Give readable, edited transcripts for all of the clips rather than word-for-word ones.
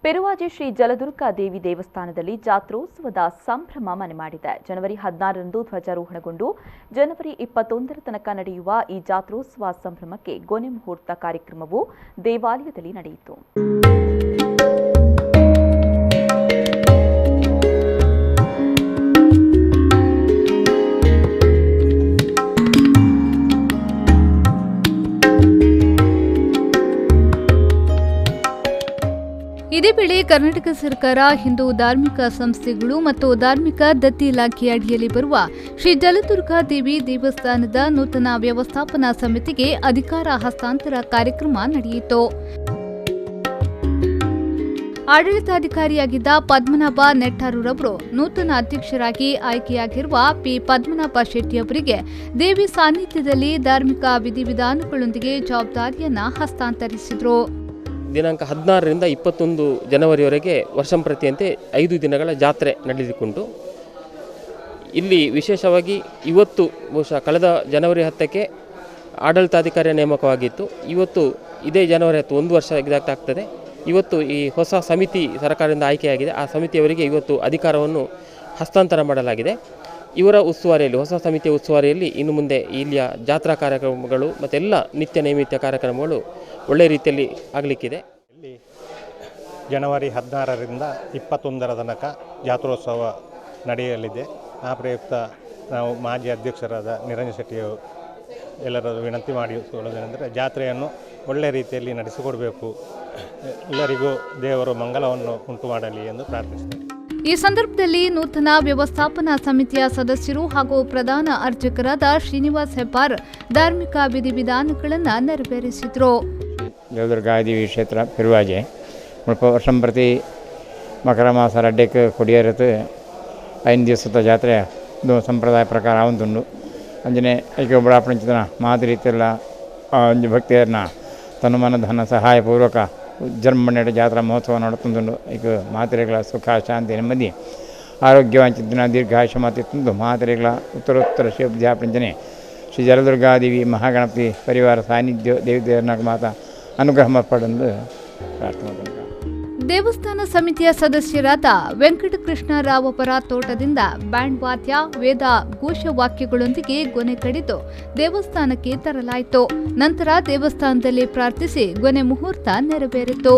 ಪೆರುವಾಜೆ ಶ್ರೀ ಜಲದುರ್ಗಾ ದೇವಿ ದೇವಸ್ಥಾನದಲ್ಲಿ ಜಾತ್ರೋತ್ಸವದ ಸಂಭ್ರಮ ಮನೆ ಮಾಡಿದೆ. ಜನವರಿ 16ರಂದು ಧ್ವಜಾರೋಹಣಗೊಂಡು ಜನವರಿ 21ರ ತನಕ ನಡೆಯುವ ಈ ಜಾತ್ರೋತ್ಸವ ಸಂಭ್ರಮಕ್ಕೆ ಗೊನೆ ಮುಹೂರ್ತ ಕಾರ್ಯಕ್ರಮವು ದೇವಾಲಯದಲ್ಲಿ ನಡೆಯಿತು. ಇದೇ ವೇಳೆ ಕರ್ನಾಟಕ ಸರ್ಕಾರ ಹಿಂದೂ ಧಾರ್ಮಿಕ ಸಂಸ್ಥೆಗಳು ಮತ್ತು ಧಾರ್ಮಿಕ ದತ್ತಿ ಇಲಾಖೆ ಅಡಿಯಲ್ಲಿ ಬರುವ ಶ್ರೀ ಜಲದುರ್ಗಾ ದೇವಿ ದೇವಸ್ಥಾನದ ನೂತನ ವ್ಯವಸ್ಥಾಪನಾ ಸಮಿತಿಗೆ ಅಧಿಕಾರ ಹಸ್ತಾಂತರ ಕಾರ್ಯಕ್ರಮ ನಡೆಯಿತು. ಆಡಳಿತಾಧಿಕಾರಿಯಾಗಿದ್ದ ಪದ್ಮನಾಭ ನೆಟ್ಟಾರೂರವರು ನೂತನ ಅಧ್ಯಕ್ಷರಾಗಿ ಆಯ್ಕೆಯಾಗಿರುವ ಪಿ ಪದ್ಮನಾಭ ಶೆಟ್ಟಿ ಅವರಿಗೆ ದೇವಿ ಸಾನ್ನಿಧ್ಯದಲ್ಲಿ ಧಾರ್ಮಿಕ ವಿಧಿವಿಧಾನಗಳೊಂದಿಗೆ ಜವಾಬ್ದಾರಿಯನ್ನು ಹಸ್ತಾಂತರಿಸಿದರು. ದಿನಾಂಕ 16ರಿಂದ 21 ಜನವರಿವರೆಗೆ ವರ್ಷಂಪ್ರತಿಯಂತೆ 5 ದಿನಗಳ ಜಾತ್ರೆ ನಡೆದುಕೊಂಡು ಇಲ್ಲಿ ವಿಶೇಷವಾಗಿ ಇವತ್ತು ಬಹುಶಃ ಕಳೆದ ಜನವರಿ 10ಕ್ಕೆ ಆಡಳಿತಾಧಿಕಾರಿಯ ನೇಮಕವಾಗಿತ್ತು. ಇವತ್ತು ಇದೇ ಜನವರಿ 10 1 ವರ್ಷ ಆಗ್ತದೆ. ಇವತ್ತು ಈ ಹೊಸ ಸಮಿತಿ ಸರ್ಕಾರದಿಂದ ಆಯ್ಕೆಯಾಗಿದೆ. ಆ ಸಮಿತಿಯವರಿಗೆ ಇವತ್ತು ಅಧಿಕಾರವನ್ನು ಹಸ್ತಾಂತರ ಮಾಡಲಾಗಿದೆ. ಇವರ ಉಸ್ತುವಾರಿಯಲ್ಲಿ ಹೊಸ ಸಮಿತಿಯ ಉಸ್ತುವಾರಿಯಲ್ಲಿ ಇನ್ನು ಮುಂದೆ ಇಲ್ಲಿಯ ಜಾತ್ರಾ ಕಾರ್ಯಕ್ರಮಗಳು ಮತ್ತೆಲ್ಲ ನಿತ್ಯ ನೈಮಿತ್ಯ ಕಾರ್ಯಕ್ರಮಗಳು ಒಳ್ಳೆಯ ರೀತಿಯಲ್ಲಿ ಆಗಲಿಕ್ಕಿದೆ. ಇಲ್ಲಿ ಜನವರಿ 16ರಿಂದ 21ರ ತನಕ ಜಾತ್ರೋತ್ಸವ ನಡೆಯಲಿದೆ. ಆ ಪ್ರಯುಕ್ತ ನಾವು ಮಾಜಿ ಅಧ್ಯಕ್ಷರಾದ ನಿರಂಜನ್ ಶೆಟ್ಟಿಯವರು ಎಲ್ಲರೂ ವಿನಂತಿ ಮಾಡಿಕೊಳ್ಳೋದೇನೆಂದರೆ ಜಾತ್ರೆಯನ್ನು ಒಳ್ಳೆಯ ರೀತಿಯಲ್ಲಿ ನಡೆಸಿಕೊಡಬೇಕು, ಎಲ್ಲರಿಗೂ ದೇವರು ಮಂಗಲವನ್ನು ಉಂಟು ಮಾಡಲಿ ಎಂದು ಪ್ರಾರ್ಥಿಸುತ್ತೇನೆ. ಈ ಸಂದರ್ಭದಲ್ಲಿ ನೂತನ ವ್ಯವಸ್ಥಾಪನಾ ಸಮಿತಿಯ ಸದಸ್ಯರು ಹಾಗೂ ಪ್ರಧಾನ ಅರ್ಚಕರಾದ ಶ್ರೀನಿವಾಸ್ ಹೆಬ್ಬಾರ್ ಧಾರ್ಮಿಕ ವಿಧಿವಿಧಾನಗಳನ್ನು ನೆರವೇರಿಸಿದರು. ಜಲದುರ್ಗಾ ದೇವಿ ಕ್ಷೇತ್ರ ಪೆರುವಾಜೆ ವರ್ಷಂ ಪ್ರತಿ ಮಕರ ಮಾಸ ರಡ್ಡೆಕ್ಕೆ ಕೊಡಿಯರತ್ತು 5 ದಿವಸದ ಜಾತ್ರೆ ಸಂಪ್ರದಾಯ ಪ್ರಕಾರ ಆವಂತುಂಡು. ಅಂಜನೆ ಐಕ್ಯ ಒಬ್ಬಳಾಪಣಿಸಿದ ಮಾತು ರೀತಿಯಲ್ಲ ಭಕ್ತಿಯರನ್ನ ತನುಮನ ಧನ ಸಹಾಯಪೂರ್ವಕ ವಿಜೃಂಭಣೆಯ ಜಾತ್ರಾ ಮಹೋತ್ಸವ ನಡೆತುಂಡು. ಈಗ ಮಾತ್ರೆಗಳ ಸುಖ ಶಾಂತಿ ನೆಮ್ಮದಿ ಆರೋಗ್ಯವಾಂಚಿನ ದೀರ್ಘಾಯುಷ್ಯ ಮಾತಿತ್ತು ಮಾತ್ರೆಗಳ ಉತ್ತರೋತ್ತರ ಶಿವಧ್ಯಾಪಂಚನೆ ಶ್ರೀ ಜಲದುರ್ಗಾದೇವಿ ಮಹಾಗಣಪತಿ ಪರಿವಾರ ಸಾನ್ನಿಧ್ಯ ದೇವಿದೇವರ ಮಾತ ಅನುಗ್ರಹ ಪಡೆದು ಪ್ರಾರ್ಥನೆ. ದೇವಸ್ಥಾನ ಸಮಿತಿಯ ಸದಸ್ಯರಾದ ವೆಂಕಟಕೃಷ್ಣ ರಾವ್ ಅವರ ತೋಟದಿಂದ ಬ್ಯಾಂಡ್ ವಾದ್ಯ ವೇದ ಘೋಷವಾಕ್ಯಗಳೊಂದಿಗೆ ಗೊನೆ ಕಡಿದು ದೇವಸ್ಥಾನಕ್ಕೆ ತರಲಾಯಿತು. ನಂತರ ದೇವಸ್ಥಾನದಲ್ಲಿ ಪ್ರಾರ್ಥಿಸಿ ಗೊನೆ ಮುಹೂರ್ತ ನೆರವೇರಿತು.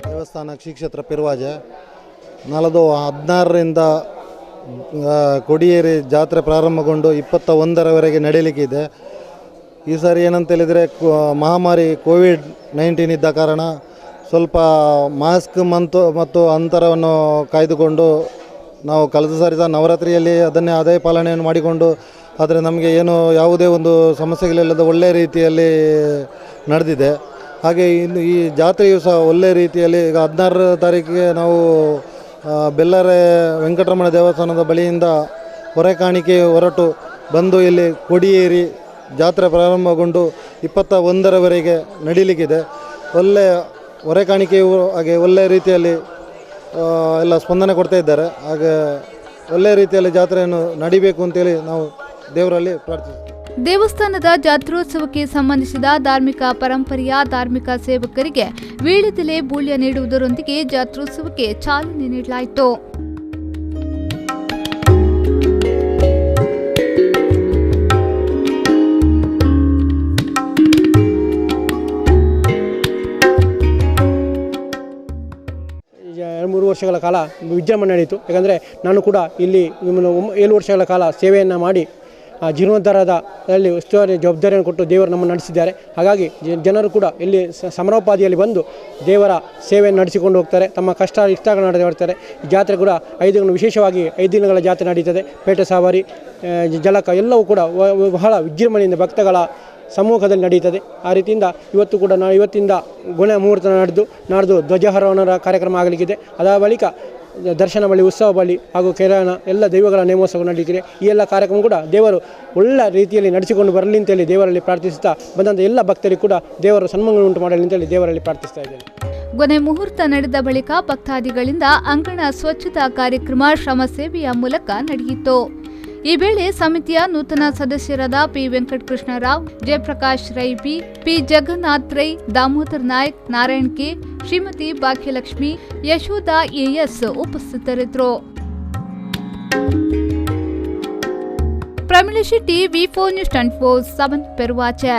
ದೇವಸ್ಥಾನ ಶ್ರೀ ಕ್ಷೇತ್ರ ಪೆರುವಾಜೆ 16ರಿಂದ ಕೊಡಿಯೇರಿ ಜಾತ್ರೆ ಪ್ರಾರಂಭಗೊಂಡು 21ರವರೆಗೆ ನಡೆಯಲಿಕ್ಕಿದೆ. ಈ ಸಾರಿ ಏನಂತ ಹೇಳಿದರೆ ಮಹಾಮಾರಿ ಕೋವಿಡ್-19 ಇದ್ದ ಕಾರಣ ಸ್ವಲ್ಪ ಮಾಸ್ಕ್ ಮತ್ತು ಅಂತರವನ್ನು ಕಾಯ್ದುಕೊಂಡು ನಾವು ಕಳೆದ ಸಾರಿ ಸಹ ನವರಾತ್ರಿಯಲ್ಲಿ ಅದನ್ನೇ ಅದೇ ಪಾಲನೆಯನ್ನು ಮಾಡಿಕೊಂಡು, ಆದರೆ ನಮಗೆ ಏನು ಯಾವುದೇ ಒಂದು ಸಮಸ್ಯೆಗಳಿಲ್ಲದ ಒಳ್ಳೆಯ ರೀತಿಯಲ್ಲಿ ನಡೆದಿದೆ. ಹಾಗೆ ಇನ್ನು ಈ ಜಾತ್ರೆಯು ಸಹ ಒಳ್ಳೆಯ ರೀತಿಯಲ್ಲಿ ಈಗ 16 ತಾರೀಕಿಗೆ ನಾವು ಬೆಲ್ಲರೆ ವೆಂಕಟರಮಣ ದೇವಸ್ಥಾನದ ಬಳಿಯಿಂದ ಹೊರೆಕಾಣಿಕೆ ಹೊರಟು ಬಂದು ಇಲ್ಲಿ ಕೊಡಿಯೇರಿ ಜಾತ್ರೆ ಪ್ರಾರಂಭಗೊಂಡು 21ರವರೆಗೆ ನಡೀಲಿಕ್ಕಿದೆ. ಒಳ್ಳೆಯ ಹೊರೆಕಾಣಿಕೆಯು ಹಾಗೆ ಒಳ್ಳೆಯ ರೀತಿಯಲ್ಲಿ ಎಲ್ಲ ಸ್ಪಂದನೆ ಕೊಡ್ತಾ ಇದ್ದಾರೆ. ಹಾಗೆ ಒಳ್ಳೆಯ ರೀತಿಯಲ್ಲಿ ಜಾತ್ರೆಯನ್ನು ನಡಿಬೇಕು ಅಂತೇಳಿ ನಾವು ದೇವರಲ್ಲಿ ಪ್ರಾರ್ಥಿಸ್ತೀವಿ. ದೇವಸ್ಥಾನದ ಜಾತ್ರೋತ್ಸವಕ್ಕೆ ಸಂಬಂಧಿಸಿದ ಧಾರ್ಮಿಕ ಪರಂಪರೆಯ ಧಾರ್ಮಿಕ ಸೇವಕರಿಗೆ ವೀಳ್ಯದೆಲೆ ಬೂಳ್ಯ ನೀಡುವುದರೊಂದಿಗೆ ಜಾತ್ರೋತ್ಸವಕ್ಕೆ ಚಾಲನೆ ನೀಡಲಾಯಿತು. ಮೂರು ವರ್ಷಗಳ ಕಾಲ ವಿಜೃಂಭಣೆ ನಡೆಯಿತು. ಯಾಕಂದರೆ ನಾನು ಕೂಡ ಇಲ್ಲಿ 7 ವರ್ಷಗಳ ಕಾಲ ಸೇವೆಯನ್ನು ಮಾಡಿ ಜೀರ್ಣೋದ್ಧಾರದಲ್ಲಿ ಉಸ್ತುವಾರಿ ಜವಾಬ್ದಾರಿಯನ್ನು ಕೊಟ್ಟು ದೇವರು ನಮ್ಮನ್ನು ನಡೆಸಿದ್ದಾರೆ. ಹಾಗಾಗಿ ಜನರು ಕೂಡ ಇಲ್ಲಿ ಸಮರೋಪಾದಿಯಲ್ಲಿ ಬಂದು ದೇವರ ಸೇವೆಯನ್ನು ನಡೆಸಿಕೊಂಡು ಹೋಗ್ತಾರೆ. ತಮ್ಮ ಕಷ್ಟ ಇಷ್ಟಗಳನ್ನು ನಡೆದುಕೊಳ್ತಾರೆ. ಈ ಜಾತ್ರೆ ಕೂಡ 5 ದಿನ ವಿಶೇಷವಾಗಿ 5 ದಿನಗಳ ಜಾತ್ರೆ ನಡೀತದೆ. ಪೇಟೆ ಸವಾರಿ, ಜಲಕ ಎಲ್ಲವೂ ಕೂಡ ಬಹಳ ವಿಜೃಂಭಣೆಯಿಂದ ಭಕ್ತಗಳ ಸಮ್ಮುಖದಲ್ಲಿ ನಡೆಯುತ್ತದೆ. ಆ ರೀತಿಯಿಂದ ಇವತ್ತು ಕೂಡ ಇವತ್ತಿಂದ ಗೊನೆ ಮುಹೂರ್ತ ನಡೆದು ನಾಡ್ದು ಧ್ವಜಾರೋಹಣ ಕಾರ್ಯಕ್ರಮ ಆಗಲಿಕ್ಕಿದೆ. ಅದರ ಬಳಿಕ ದರ್ಶನ ಬಳಿ, ಉತ್ಸವ ಬಳಿ ಹಾಗೂ ಕೆರಣ ಎಲ್ಲ ದೈವಗಳ ನೇಮೋತ್ಸವ ನಡೀತಿದೆ. ಈ ಎಲ್ಲ ಕಾರ್ಯಕ್ರಮ ಕೂಡ ದೇವರು ಒಳ್ಳೆ ರೀತಿಯಲ್ಲಿ ನಡೆಸಿಕೊಂಡು ಬರಲಿ ಅಂತೇಳಿ ದೇವರಲ್ಲಿ ಪ್ರಾರ್ಥಿಸುತ್ತಾ ಬಂದಂಥ ಎಲ್ಲ ಭಕ್ತರಿಗೂ ಕೂಡ ದೇವರು ಸನ್ಮಾನ ಉಂಟು ಮಾಡಲಿ ಅಂತೇಳಿ ದೇವರಲ್ಲಿ ಪ್ರಾರ್ಥಿಸ್ತಾ ಇದ್ದೇನೆ. ಕೊನೆ ಮುಹೂರ್ತ ನಡೆದ ಬಳಿಕ ಭಕ್ತಾದಿಗಳಿಂದ ಅಂಗಣ ಸ್ವಚ್ಛತಾ ಕಾರ್ಯಕ್ರಮ ಶ್ರಮ ಸೇವೆಯ ಮೂಲಕ ನಡೆಯಿತು. ಈ ವೇಳೆ ಸಮಿತಿಯ ನೂತನ ಸದಸ್ಯರಾದ P Venkatakrishna Rao, Jayaprakash Rai P Jagannath Rai, Damodar Naik, Narayan K, Shrimati Bhagyalakshmi, Yashodha AS ಉಪಸ್ಥಿತರಿದ್ದರು. ಪ್ರಮೀಳಾ ಶೆಟ್ಟಿ, ವಿ4 ನ್ಯೂಸ್ 24/7 ಪೆರುವಾಚೆ.